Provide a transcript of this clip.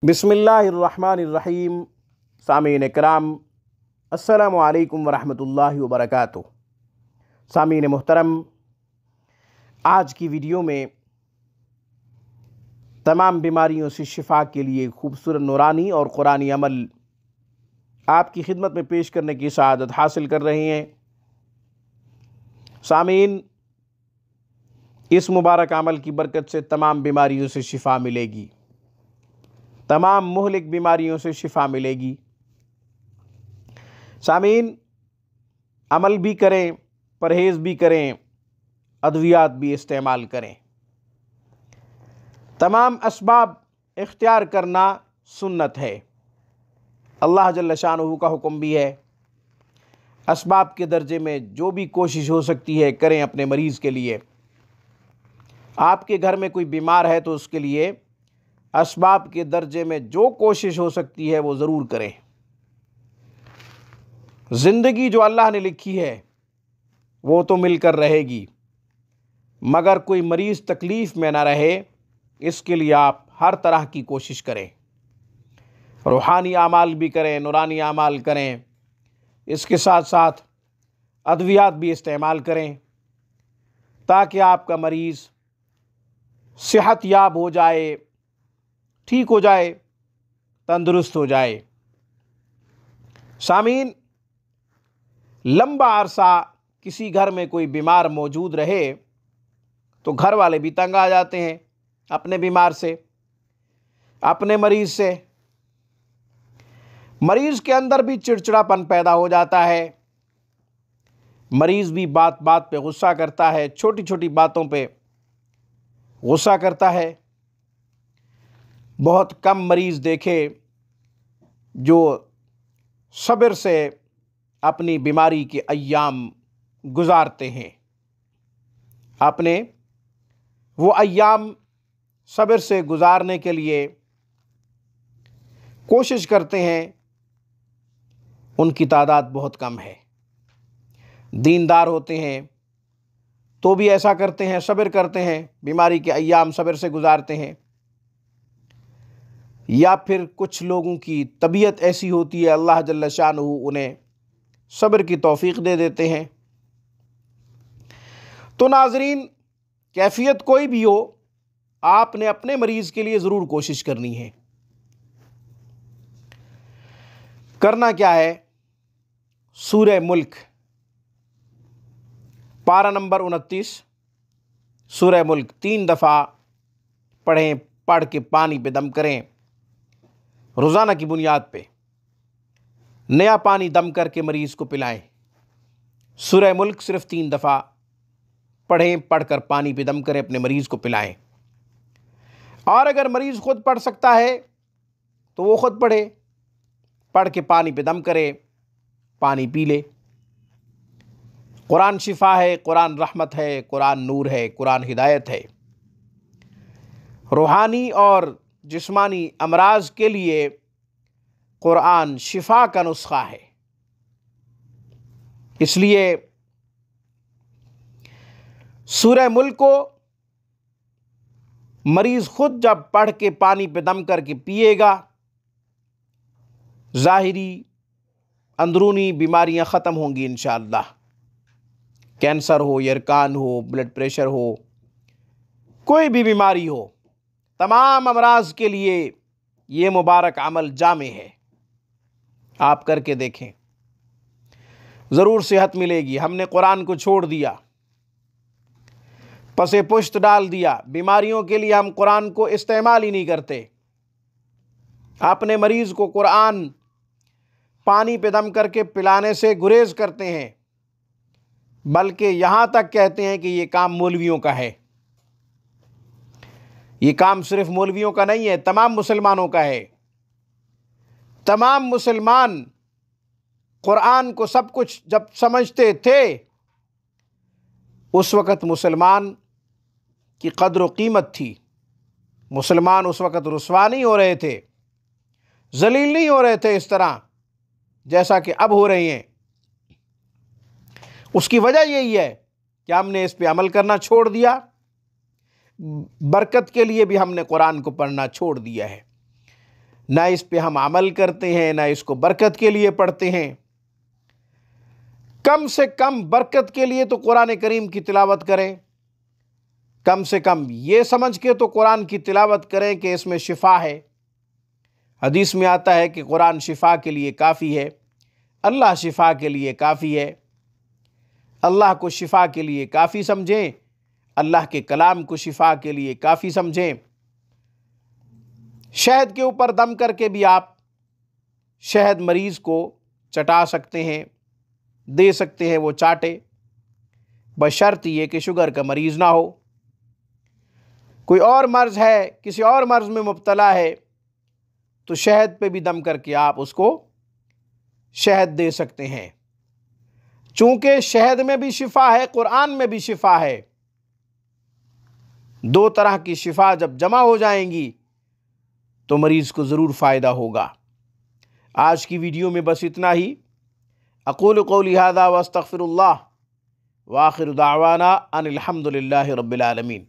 बिस्मिल्लाहिर्रहमानिर्रहीम। सामीन इकराम, अस्सलामु अलैकुम वरहमतुल्लाहि वबरकातुहू। सामीन मुहतरम, आज की वीडियो में तमाम बीमारियों से शिफा के लिए खूबसूरत नूरानी और कुरानी अमल आपकी खिदमत में पेश करने की सआदत हासिल कर रहे हैं। सामीन, इस मुबारक अमल की बरकत से तमाम बीमारियों से शिफा मिलेगी, तमाम मुहलिक बीमारियों से शिफा मिलेगी। सामीन, अमल भी करें, परहेज़ भी करें, अद्वियात भी इस्तेमाल करें। तमाम असबाब इख्तियार करना सुन्नत है। अल्लाह जल्ल शानुहु का हुक्म भी है। असबाब के दर्जे में जो भी कोशिश हो सकती है करें अपने मरीज़ के लिए। आपके घर में कोई बीमार है तो उसके लिए असबाब के दर्जे में जो कोशिश हो सकती है वो ज़रूर करें। ज़िंदगी जो अल्लाह ने लिखी है वो तो मिलकर रहेगी, मगर कोई मरीज़ तकलीफ़ में ना रहे, इसके लिए आप हर तरह की कोशिश करें। रूहानी आमाल भी करें, नूरानी आमाल करें, इसके साथ साथ अद्वियात भी इस्तेमाल करें ताकि आपका मरीज़ सेहत याब हो जाए, ठीक हो जाए, तंदुरुस्त हो जाए। सामीन, लंबा अरसा किसी घर में कोई बीमार मौजूद रहे तो घर वाले भी तंग आ जाते हैं अपने बीमार से, अपने मरीज़ से। मरीज़ के अंदर भी चिड़चिड़ापन पैदा हो जाता है। मरीज़ भी बात बात पे गुस्सा करता है, छोटी छोटी बातों पे गुस्सा करता है। बहुत कम मरीज़ देखे जो सब्र से अपनी बीमारी के अय्याम गुजारते हैं, अपने वो अय्याम सब्र से गुजारने के लिए कोशिश करते हैं, उनकी तादाद बहुत कम है। दीनदार होते हैं तो भी ऐसा करते हैं, सब्र करते हैं, बीमारी के अय्याम सब्र से गुजारते हैं। या फिर कुछ लोगों की तबीयत ऐसी होती है, अल्लाह जल्ल शानुहु उन्हें सब्र की तौफीक दे देते हैं। तो नाज़रीन, कैफियत कोई भी हो, आपने अपने मरीज़ के लिए ज़रूर कोशिश करनी है। करना क्या है? सूरह मुल्क पारा नंबर 29, सूरह मुल्क 3 दफ़ा पढ़ें, पढ़ के पानी पे दम करें। रोज़ाना की बुनियाद पे नया पानी दम करके मरीज़ को पिलाएं। सूरह मुल्क सिर्फ 3 दफ़ा पढ़ें, पढ़कर पानी पे दम करें, अपने मरीज़ को पिलाएं। और अगर मरीज़ ख़ुद पढ़ सकता है तो वो ख़ुद पढ़े, पढ़ के पानी पे दम करे, पानी पी ले। कुरान शिफा है, कुरान रहमत है, कुरान नूर है, कुरान हिदायत है। रूहानी और जिस्मानी अमराज के लिए कुरान शिफा का नुस्खा है। इसलिए सूरह मुल्क को मरीज़ खुद जब पढ़ के पानी पे दम करके पिएगा, ज़ाहिरी अंदरूनी बीमारियां ख़त्म होंगी इंशाअल्लाह। कैंसर हो, यरकान हो, ब्लड प्रेशर हो, कोई भी बीमारी हो, तमाम अमराज के लिए ये मुबारक अमल जामे है। आप करके देखें, ज़रूर सेहत मिलेगी। हमने कुरान को छोड़ दिया, पसे पुश्त डाल दिया, बीमारियों के लिए हम कुरान को इस्तेमाल ही नहीं करते। अपने मरीज़ को कुरान पानी पे दम करके पिलाने से गुरेज करते हैं, बल्कि यहाँ तक कहते हैं कि ये काम मौलवियों का है। ये काम सिर्फ मौलवियों का नहीं है, तमाम मुसलमानों का है। तमाम मुसलमान कुरान को सब कुछ जब समझते थे, उस वक़्त मुसलमान की कद्र व कीमत थी। मुसलमान उस वक़्त रुस्वा नहीं हो रहे थे, जलील नहीं हो रहे थे इस तरह जैसा कि अब हो रहे हैं। उसकी वजह यही है कि हमने इस पे अमल करना छोड़ दिया। बरकत के लिए भी हमने कुरान को पढ़ना छोड़ दिया है। ना इस पे हम अमल करते हैं, ना इसको बरकत के लिए पढ़ते हैं। कम से कम बरकत के लिए तो कुरान करीम की तिलावत करें, कम से कम ये समझ के तो कुरान की तिलावत करें कि इसमें शिफा है। हदीस में आता है कि कुरान शिफा के लिए काफ़ी है, अल्लाह शिफा के लिए काफ़ी है। अल्लाह को शिफा के लिए काफ़ी समझें, अल्लाह के कलाम को शिफा के लिए काफ़ी समझें। शहद के ऊपर दम करके भी आप शहद मरीज़ को चटा सकते हैं, दे सकते हैं, वो चाटे, बशर्त ये कि शुगर का मरीज़ ना हो। कोई और मर्ज़ है, किसी और मर्ज़ में मुब्तला है, तो शहद पे भी दम करके आप उसको शहद दे सकते हैं। चूंकि शहद में भी शिफा है, कुरान में भी शिफा है, दो तरह की शिफा जब जमा हो जाएंगी तो मरीज़ को ज़रूर फ़ायदा होगा। आज की वीडियो में बस इतना ही। अक़ूलु क़ौली हाज़ा व अस्तग़फ़िरुल्लाह व आख़िरु दाअवाना अनिल हम्दुलिल्लाहि रब्बिल आलमीन।